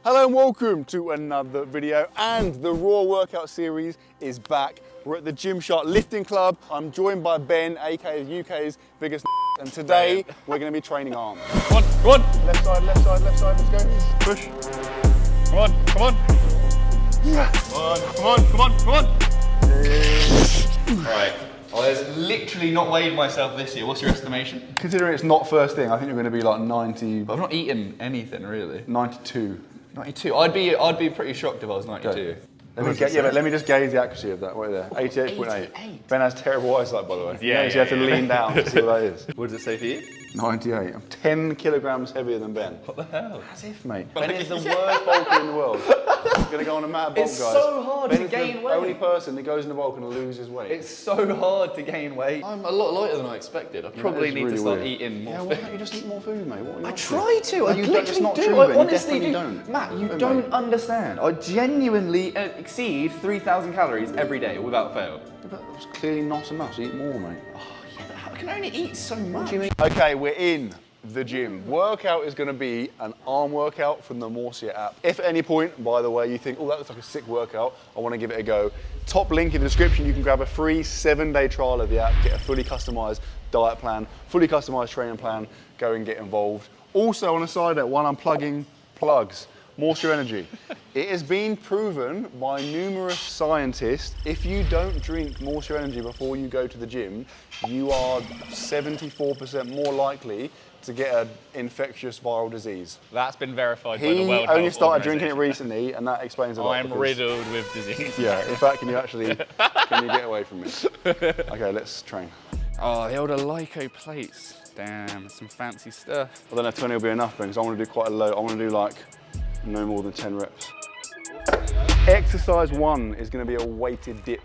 Hello and welcome to another video, and the Raw workout series is back. We're at the Gymshark Lifting Club. I'm joined by Ben, aka UK's biggest and today we're going to be training arms. Come on, come on. Left side, left side, left side, let's go. Push. Come on, come on. Come on, come on, come on, come on. Alright, well, there's literally not weighed myself this year. What's your estimation? Considering it's not first thing, I think you're going to be like 90. I've not eaten anything really. 92. 92. I'd be pretty shocked if I was 92. Let me just gauge the accuracy of that right there. 88.8. Ben has terrible eyesight, by the way. Yeah, you have to lean down to see what that is. What does it say for you? 98. I'm 10 kilograms heavier than Ben. What the hell? As if, mate. Ben is the worst bulker in the world. He's going to go on a mad bulk, guys. It's so hard to gain weight. Ben is the only person that goes in the bulk and loses weight. It's so hard to gain weight. I'm a lot lighter than I expected. I probably need to start eating more food. Why don't you just eat more food, mate? I try to. I literally do. I honestly do. Matt, you don't understand. I genuinely exceed 3,000 calories every day without fail. But that's clearly not enough. So eat more, mate. Oh, yeah, but I can only eat so much. What do you mean? Okay, we're in the gym. Workout is going to be an arm workout from the Morsia app. If at any point, by the way, you think, oh, that looks like a sick workout, I want to give it a go, top link in the description, you can grab a free 7-day trial of the app, get a fully customized diet plan, fully customized training plan, go and get involved. Also on a side note, while I'm plugging plugs, Morsia Energy. It has been proven by numerous scientists, if you don't drink Morsia Energy before you go to the gym, you are 74% more likely to get an infectious viral disease. That's been verified by the World Health He only started drinking it recently, and that explains a lot. I'm riddled with disease. Yeah, in fact, can you get away from me? Okay, let's train. Oh, the old Lyco plates. Damn, some fancy stuff. I don't know if 20 will be enough, because I want to do quite a low. I want to do like no more than 10 reps. Exercise 1 is going to be a weighted dip.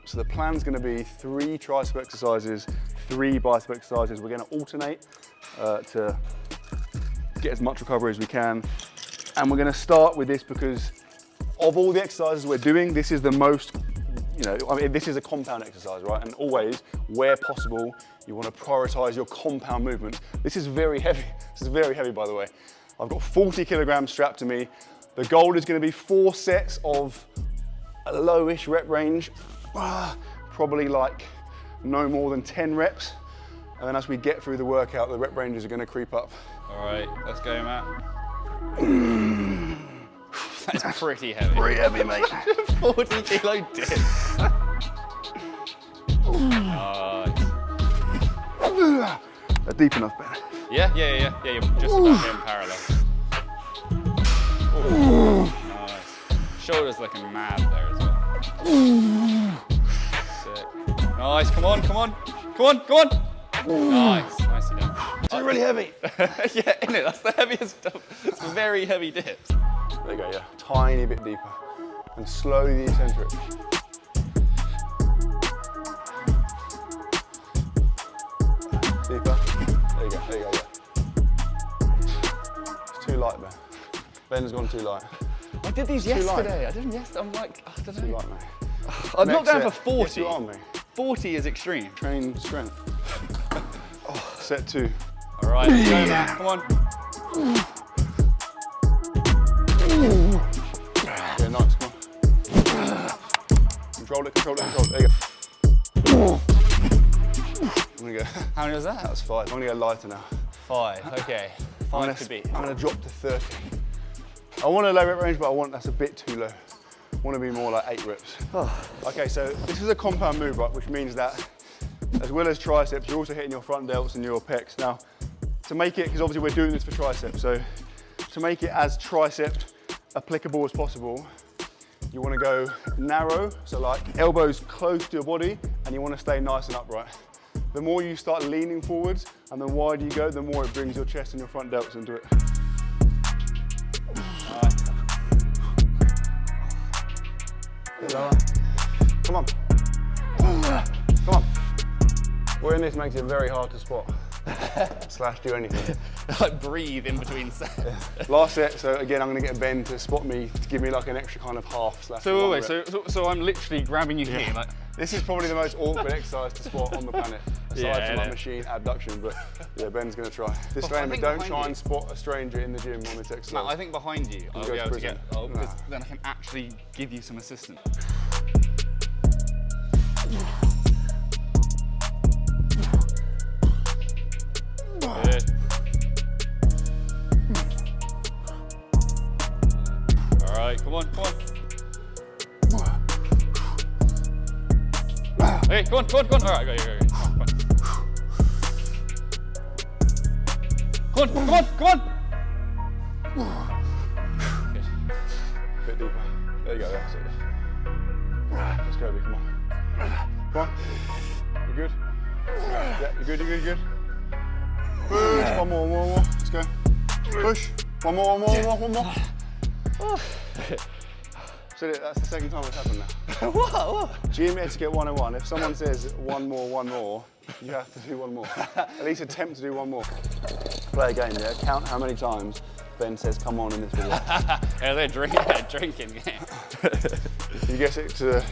So the plan's going to be 3 tricep exercises, 3 bicep exercises. We're going to alternate to get as much recovery as we can. And we're going to start with this because of all the exercises we're doing, this is the most, this is a compound exercise, right? And always, where possible, you want to prioritize your compound movement. This is very heavy. This is very heavy, by the way. I've got 40 kilograms strapped to me. The goal is going to be 4 sets of a lowish rep range, probably like no more than 10 reps. And then as we get through the workout, the rep ranges are going to creep up. All right, let's go, Matt. That's pretty heavy. Pretty heavy, mate. 40 kilo dip. They're deep enough, Ben. Yeah, you're just about in parallel. Ooh, nice. Shoulders looking mad there as well. Sick. Nice, come on, come on. Come on, come on. Nice, nicely done. It's really heavy. Yeah, isn't it? That's the heaviest stuff. It's very heavy dips. There you go, yeah. Tiny bit deeper. And slowly the eccentric. Deeper. There you go, yeah. It's too light, Ben. Ben's gone too light. I did these yesterday. I did them yesterday. I'm like, I don't know. Too light, mate. I'm not going for 40. Yes, you are, mate. 40 is extreme. Train strength. Set 2. All right, let's go, Matt. Come on. Yeah, nice, come on. Control it. There you go. I'm gonna go. How many was that? That was 5. I'm gonna go lighter now. 5, okay. 5 to beat. I'm gonna drop to 30. I want a low rep range, but that's a bit too low. I want to be more like 8 reps. Okay, so this is a compound move, right? Which means that as well as triceps, you're also hitting your front delts and your pecs. Now, to make it, because obviously we're doing this for triceps, so to make it as tricep applicable as possible, you want to go narrow, so like elbows close to your body, and you want to stay nice and upright. The more you start leaning forwards and the wider you go, the more it brings your chest and your front delts into it. Come on. Come on. Wearing this makes it very hard to spot. slash do anything. Like breathe in between sets. Yeah. Last set, so again, I'm gonna get Ben to spot me, to give me like an extra kind of half slash. So wait, so I'm literally grabbing you here, like. This is probably the most awkward exercise to spot on the planet, aside from like machine abduction, but yeah, Ben's gonna try. Disclaimer, don't try and spot a stranger in the gym on this exercise. Matt, I think behind you, I'll be able to get, because then I can actually give you some assistance. Good. All right, come on, come on. Okay, come on, come on, come on. All right, go. Come on, come on, come on. Good. Bit deeper. There you go, that's it. Let's go, come on. Come on. You good? Yeah, you good, you good, you good. Push, one more. Let's go. Push. One more. So that's the second time it's happened now. What? Gym etiquette 101. If someone says one more, you have to do one more. At least attempt to do one more. Play a game, yeah? Count how many times Ben says come on in this video. Yeah, they're drinking. You guess it to,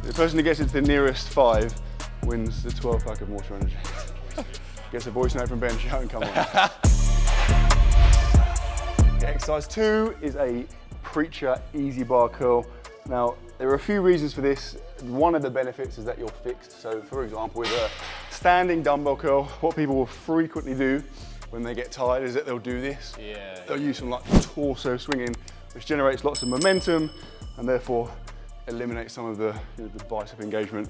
the person who gets it to the nearest 5 wins the 12-pack of Mortar Energy. Gets a voice note from Ben shouting come on. Okay, exercise 2 is a preacher easy bar curl. Now, there are a few reasons for this. One of the benefits is that you're fixed. So for example, with a standing dumbbell curl, what people will frequently do when they get tired is that they'll do this. Yeah. They'll use some like torso swinging, which generates lots of momentum and therefore eliminates some of the, the bicep engagement.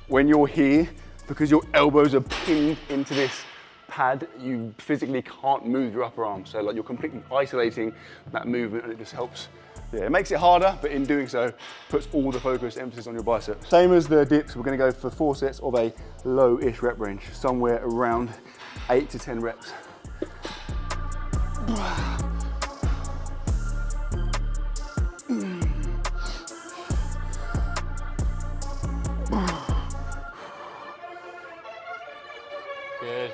When you're here, because your elbows are pinned into this pad, you physically can't move your upper arm. So like you're completely isolating that movement and it just helps. Yeah, it makes it harder, but in doing so, puts all the focus, emphasis on your biceps. Same as the dips, we're gonna go for 4 sets of a low-ish rep range, somewhere around 8 to 10 reps. Good.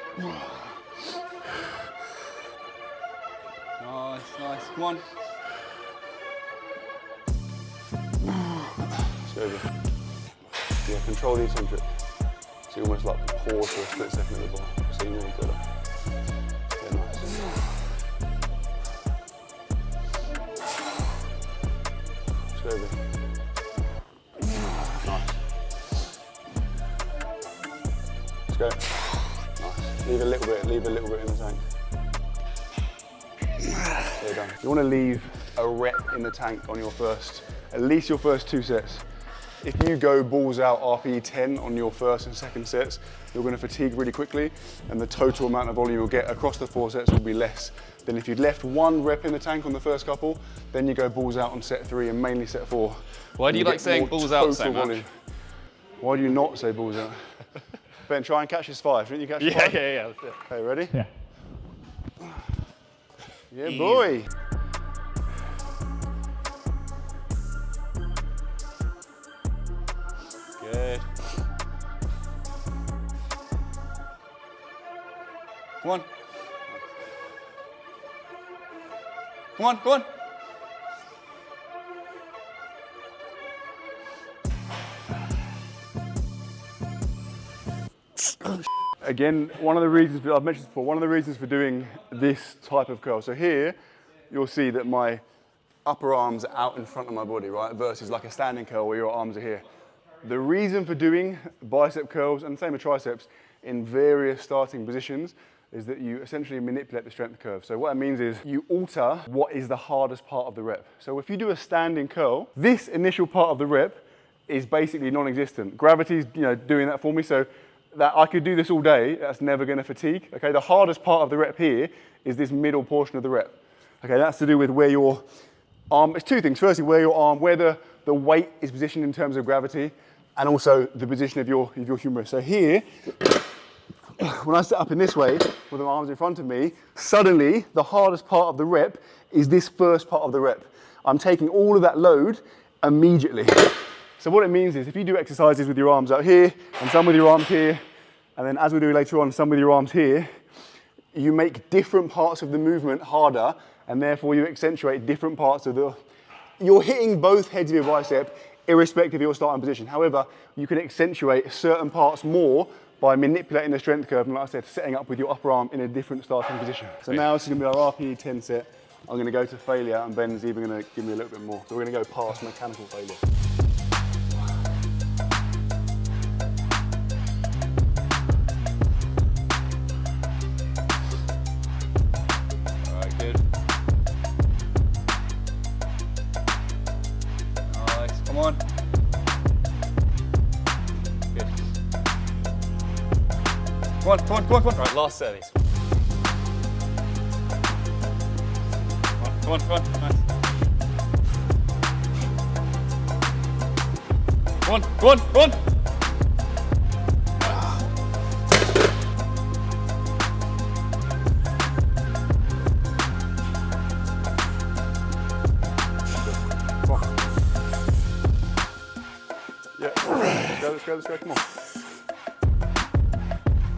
Nice. Come on. So yeah, control the eccentric. So you almost like pause for a split second at the bar. So you know you've got it. Yeah, nice. Slowly. Nice. Let's go. Nice. Leave a little bit in the tank. There, done. You want to leave a rep in the tank on your at least your first 2 sets. If you go balls out RPE 10 on your first and second sets, you're going to fatigue really quickly and the total amount of volume you'll get across the 4 sets will be less than if you'd left 1 rep in the tank on the first couple, then you go balls out on set 3 and mainly set 4. Why do you like saying balls out so much? Why do you not say balls out? Ben, try and catch his 5. Didn't you catch his 5? Yeah. That's it. Okay, ready? Yeah. Yeah, boy. Good. Come on. Come on. Again, one of the reasons, I've mentioned before, one of the reasons for doing this type of curl. So here, you'll see that my upper arms are out in front of my body, right? Versus like a standing curl where your arms are here. The reason for doing bicep curls, and same with triceps, in various starting positions is that you essentially manipulate the strength curve. So what it means is you alter what is the hardest part of the rep. So if you do a standing curl, this initial part of the rep is basically non-existent. Gravity's doing that for me, so that I could do this all day, that's never gonna fatigue. Okay, the hardest part of the rep here is this middle portion of the rep. Okay, that's to do with where your arm, it's 2 things. Firstly, where your arm, where the weight is positioned in terms of gravity, and also the position of your humerus. So here, when I sit up in this way, with my arms in front of me, suddenly the hardest part of the rep is this first part of the rep. I'm taking all of that load immediately. So what it means is if you do exercises with your arms out here, and some with your arms here, And then as we do later on, some with your arms here, you make different parts of the movement harder, and therefore you accentuate different parts of the, you're hitting both heads of your bicep, irrespective of your starting position. However, you can accentuate certain parts more by manipulating the strength curve, and like I said, setting up with your upper arm in a different starting position. So now this is gonna be our RPE 10 set. I'm gonna go to failure, and Ben's even gonna give me a little bit more. So we're gonna go past mechanical failure. All right, good. Nice, come on. Good. Come on, come on, come on, come on. Right, last set of these. Come on, come on, nice. Come on, come on, come on. Yeah, let's go, come on.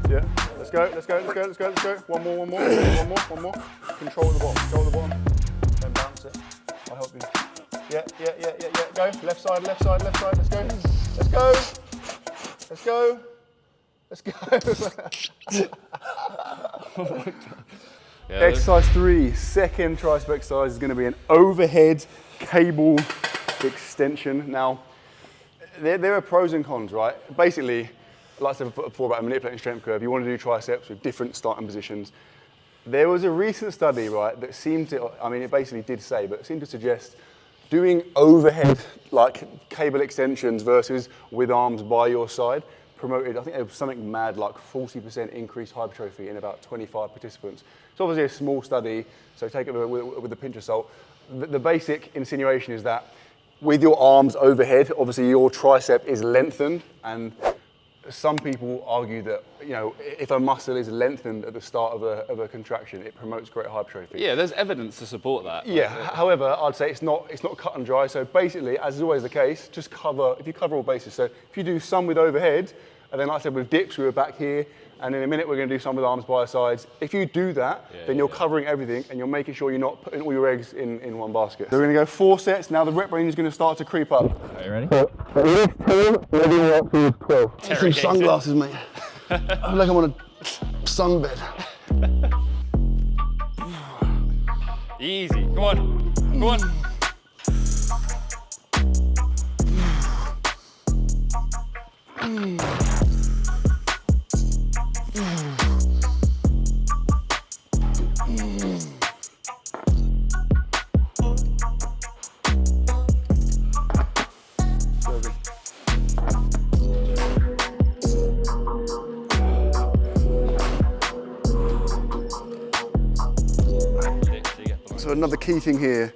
Yeah, let's go. One more. Control the bottom. Then bounce it. I'll help you. Yeah. Go. Left side. Let's go. Yeah, Exercise 3, second tricep exercise is going to be an overhead cable extension. Now, there are pros and cons, right? Basically, like I said before about a manipulating strength curve, you want to do triceps with different starting positions. There was a recent study, right, that seemed to, I mean, it basically did say, but it seemed to suggest doing overhead, like cable extensions versus with arms by your side, promoted, I think it was something mad, like 40% increased hypertrophy in about 25 participants. It's obviously a small study, so take it with a pinch of salt. The basic insinuation is that with your arms overhead, obviously your tricep is lengthened, and some people argue that, you know, if a muscle is lengthened at the start of a contraction, it promotes greater hypertrophy. Yeah, there's evidence to support that. Yeah, however, I'd say it's not cut and dry. So basically, as is always the case, just if you cover all bases. So if you do some with overhead, and then like I said with dips, we were back here, and in a minute we're going to do some with arms by our sides. If you do that, then you're covering everything, and you're making sure you're not putting all your eggs in one basket. So we're going to go 4 sets. Now the rep range is going to start to creep up. Are you ready? So lift 10, maybe up to 12. Some sunglasses, mate. I feel like I'm on a sunbed. Easy. Come on. Come on. So another key thing here,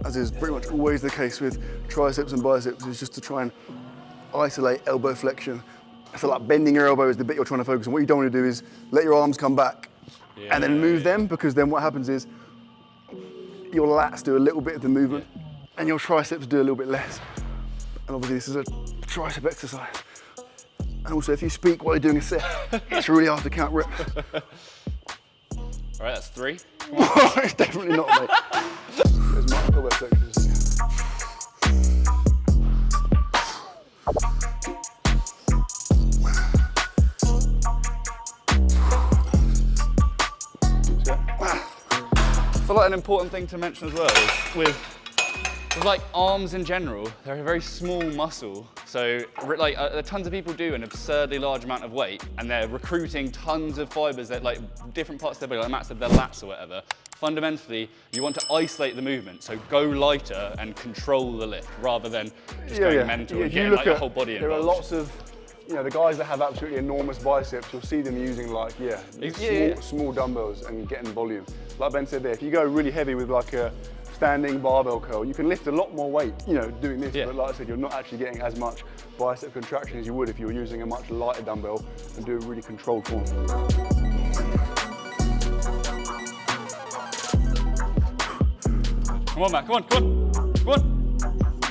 as is pretty much always the case with triceps and biceps, is just to try and isolate elbow flexion. So like bending your elbow is the bit you're trying to focus on. What you don't want to do is let your arms come back and then move them, because then what happens is your lats do a little bit of the movement and your triceps do a little bit less. And obviously this is a tricep exercise. And also if you speak while you're doing a set, it's really hard to count reps. All right, that's 3. It's definitely not, mate. There's my elbow flexors. I feel like an important thing to mention as well is with like arms in general, they're a very small muscle. So like tons of people do an absurdly large amount of weight, and they're recruiting tons of fibers that like different parts of their body, like Matt said, their lats or whatever. Fundamentally, you want to isolate the movement, so go lighter and control the lift rather than just going mental and getting like your whole body involved. There are lots of, you know, the guys that have absolutely enormous biceps, you'll see them using like, small dumbbells and getting volume. Like Ben said there, if you go really heavy with like a standing barbell curl, you can lift a lot more weight, you know, doing this, but like I said, you're not actually getting as much bicep contraction as you would if you were using a much lighter dumbbell and do a really controlled form. Come on, Matt, come on, come on, come on.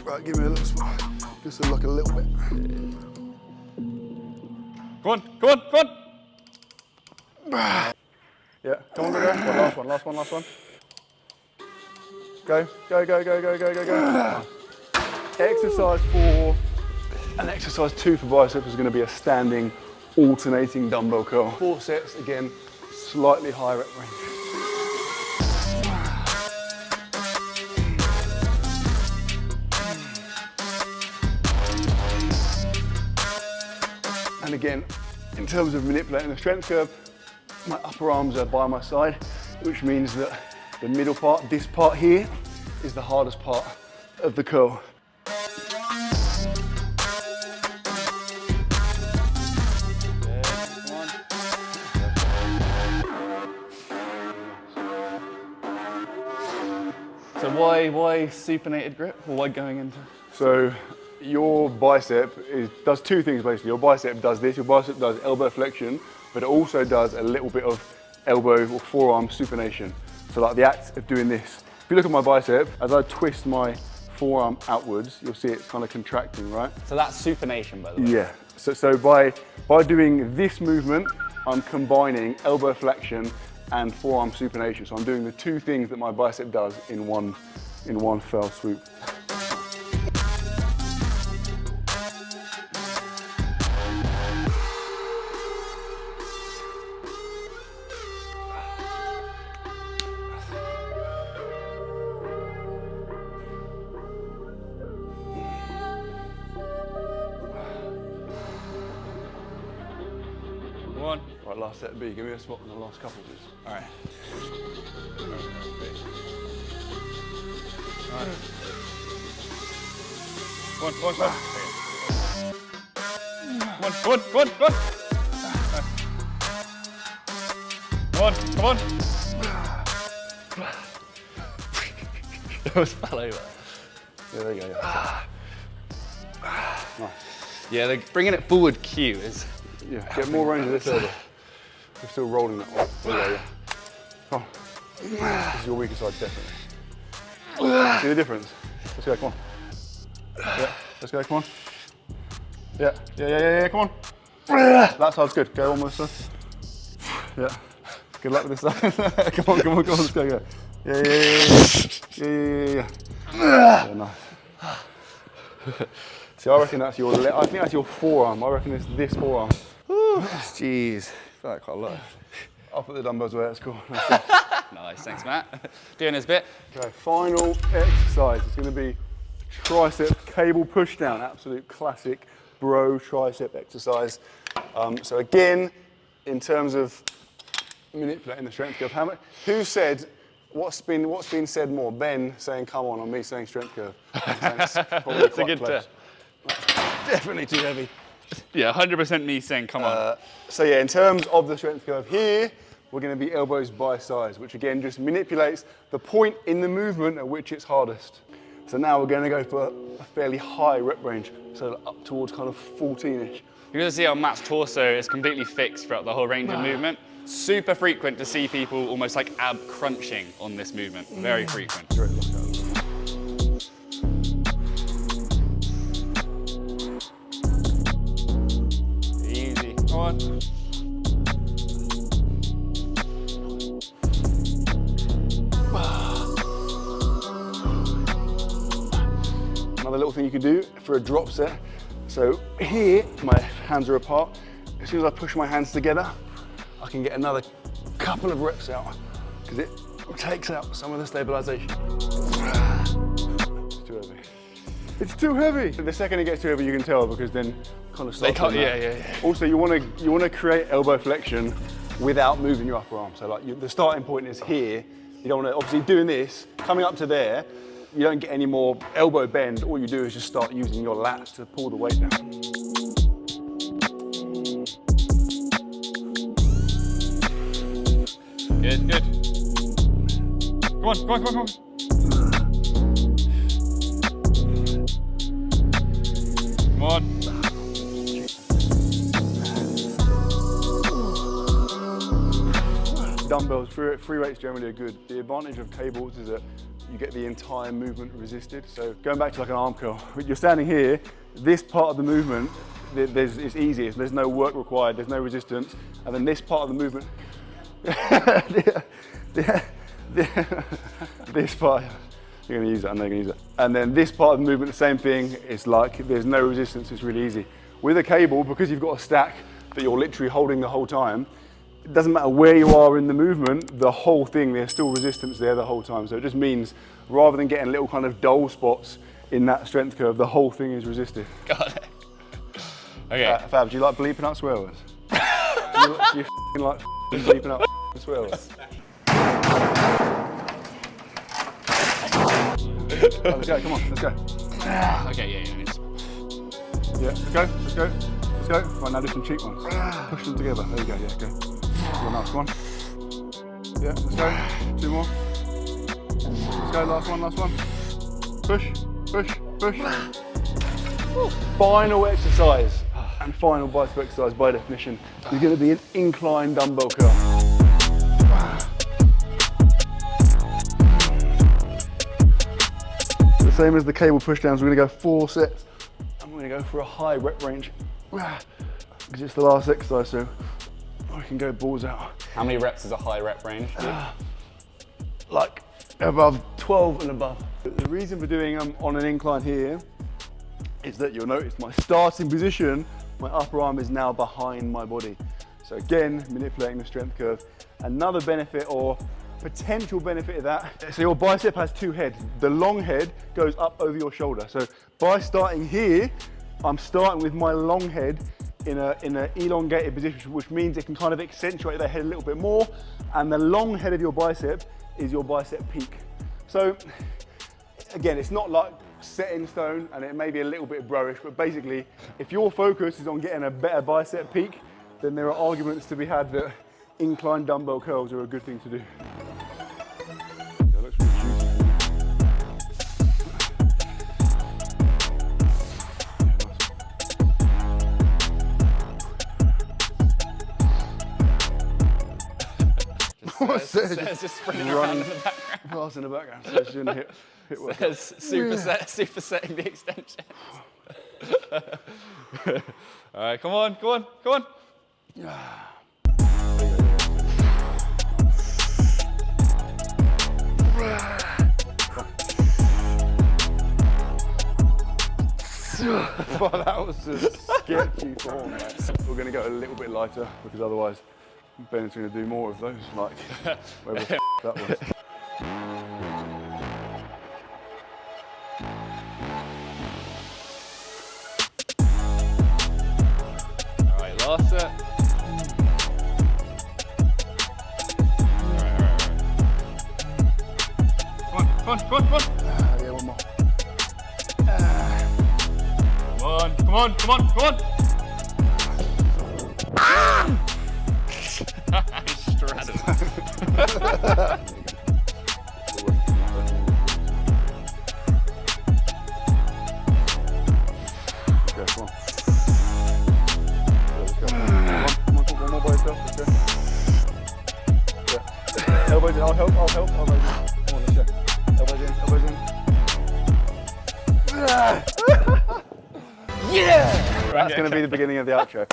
Right, give me a little spot, just like a little bit. Come on, come on, come on. Yeah, come on, go. Last one. Go. Nice. Exercise 4 and exercise 2 for biceps is going to be a standing, alternating dumbbell curl. 4 sets, again, slightly higher rep range. And again, in terms of manipulating the strength curve, my upper arms are by my side, which means that the middle part, this part here, is the hardest part of the curl. So why supinated grip, or why going into? So your bicep does 2 things basically. Your bicep does this, your bicep does elbow flexion, but it also does a little bit of elbow or forearm supination. So like the act of doing this. If you look at my bicep, as I twist my forearm outwards, you'll see it's kind of contracting, right? So that's supination, by the way. Yeah. So by doing this movement, I'm combining elbow flexion and forearm supination. So I'm doing the 2 things that my bicep does in one fell swoop. One. Right, last set B. Give me a spot on the last couple, please. All right. One. Come on. It almost fell over. Yeah, there you go. Nice. Yeah, bringing it forward cue is. Yeah, get more range of this elbow. We're still rolling that one. There you go, yeah. Come on. This is your weaker side, definitely. See the difference? Let's go, come on. Yeah, let's go, come on. Yeah, come on. That side's good. Go on with this side. Yeah. Good luck with this side. Come on, let's go. Yeah. Yeah, nice. See, I reckon that's your I think that's your forearm. I reckon it's this forearm. Jeez, I feel like quite a lot. I'll put the dumbbells away, that's cool. Nice, thanks Matt. Doing his bit. Okay, final exercise. It's going to be tricep cable push down. Absolute classic bro tricep exercise. So again, in terms of manipulating the strength curve, who said, what's been said more? Ben saying come on, or me saying strength curve? That's a good tip. Definitely too heavy. Yeah, 100% me saying come on. So yeah, in terms of the strength curve here, we're going to be elbows by sides, which again just manipulates the point in the movement at which it's hardest. So now we're going to go for a fairly high rep range, so up towards kind of 14-ish. You're going to see how Matt's torso is completely fixed throughout the whole range of movement. Super frequent to see people almost like ab crunching on this movement. Very frequent. Great, look at that. Easy. Come on. Another little thing you can do for a drop set. So here, my hands are apart. As soon as I push my hands together, I can get another couple of reps out because it takes out some of the stabilization. It's too heavy. It's too heavy. The second it gets too heavy, you can tell because then kind of starts. Yeah. Also, you want to create elbow flexion without moving your upper arm. So like the starting point is here. You don't want to, obviously doing this, coming up to there, you don't get any more elbow bend. All you do is just start using your lats to pull the weight down. Good. Come on. Come on. Dumbbells, free weights generally are good. The advantage of cables is that you get the entire movement resisted. So going back to like an arm curl, you're standing here, this part of the movement, it's easy. There's no work required, there's no resistance. And then this part of the movement, This part, you're gonna use it, I know you're gonna use it. And then this part of the movement, the same thing. It's like there's no resistance, it's really easy. With a cable, because you've got a stack that you're literally holding the whole time, it doesn't matter where you are in the movement, the whole thing, there's still resistance there the whole time. So it just means rather than getting little kind of dull spots in that strength curve, the whole thing is resisted. Got it. Okay. Fab, do you like bleeping out swear words? Do you like bleeping out swear words? Right, let's go, come on, let's go. Okay, yeah. Yeah, let's go. Let's go. Right, now do some cheek ones. Push them together. There you go, yeah, go. One last one. Yeah, let's go. 2 more. Let's go, last one. Push. Final exercise, and final bicep exercise by definition, is going to be an incline dumbbell curl. The same as the cable pushdowns, we're going to go 4 sets. I'm going to go for a high rep range because it's the last exercise, so I can go balls out. How many reps is a high rep range? Like above 12 and above. The reason for doing them on an incline here is that you'll notice my starting position, my upper arm is now behind my body. So again, manipulating the strength curve. Another benefit or potential benefit of that, so your bicep has 2 heads. The long head goes up over your shoulder. So by starting here, I'm starting with my long head in an elongated position, which means it can kind of accentuate the head a little bit more. And the long head of your bicep is your bicep peak. So again, it's not like set in stone, and it may be a little bit bro-ish, but basically, if your focus is on getting a better bicep peak, then there are arguments to be had that incline dumbbell curls are a good thing to do. That looks really juicy. Says just sprinting around in the background. Fast in the background, so it's doing a hip work. Says supersetting the extensions. All right, come on. Well, that was a sketchy form, mate. We're going to go a little bit lighter because otherwise Ben's going to do more of those, like whatever the that was. All right, last set. All right. Come on. Yeah, one more. Come on. Straddled. Okay, come on. Let's go. Come on, one more by yourself. Let's go. Yeah. Elbows in. I'll help. Elbows in. Come on, let's go. Elbows in. Yeah! That's going to be the beginning of the outro.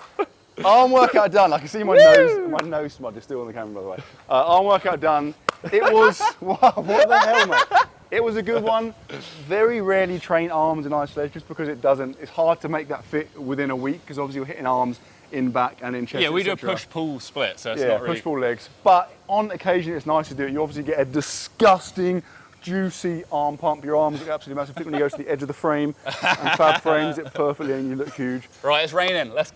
Arm workout done. I can see my nose smudge is still on the camera, by the way. Arm workout done. It was, wow, what the hell, mate? It was a good one. Very rarely train arms in isolation just because it's hard to make that fit within a week because obviously you're hitting arms in back and in chest. Yeah, we do a push-pull split, so it's not really... push-pull legs. But on occasion, it's nice to do it. You obviously get a disgusting, juicy arm pump. Your arms look absolutely massive. When you go to the edge of the frame, and Fab frames it perfectly and you look huge. Right, it's raining. Let's...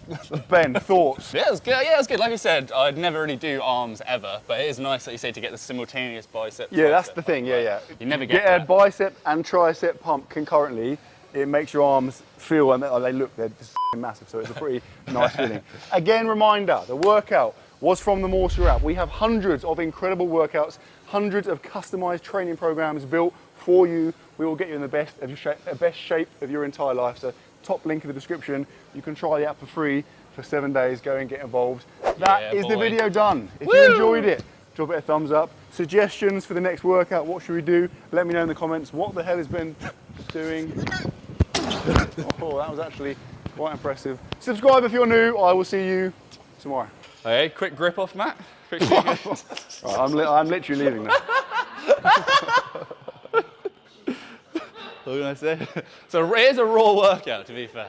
Ben, thoughts? Yeah, it was good. Like I said, I'd never really do arms ever, but it is nice that you say to get the simultaneous bicep. Yeah, that's the thing, yeah. You never get a bicep and tricep pump concurrently. It makes your arms feel, and they look, they're just massive, so it's a pretty nice feeling. Again, reminder, the workout was from the Mortar app. We have hundreds of incredible workouts, hundreds of customized training programs built for you. We will get you in the best shape of your entire life. So top link in the description. You can try the app for free for 7 days. Go and get involved. That is the video done. If you enjoyed it, drop it a thumbs up. Suggestions for the next workout, what should we do? Let me know in the comments what the hell has been doing. Oh, that was actually quite impressive. Subscribe if you're new. I will see you tomorrow. Okay, quick grip off, Matt. Quick Right, I'm literally leaving now. What can I say? So it is a raw workout, to be fair.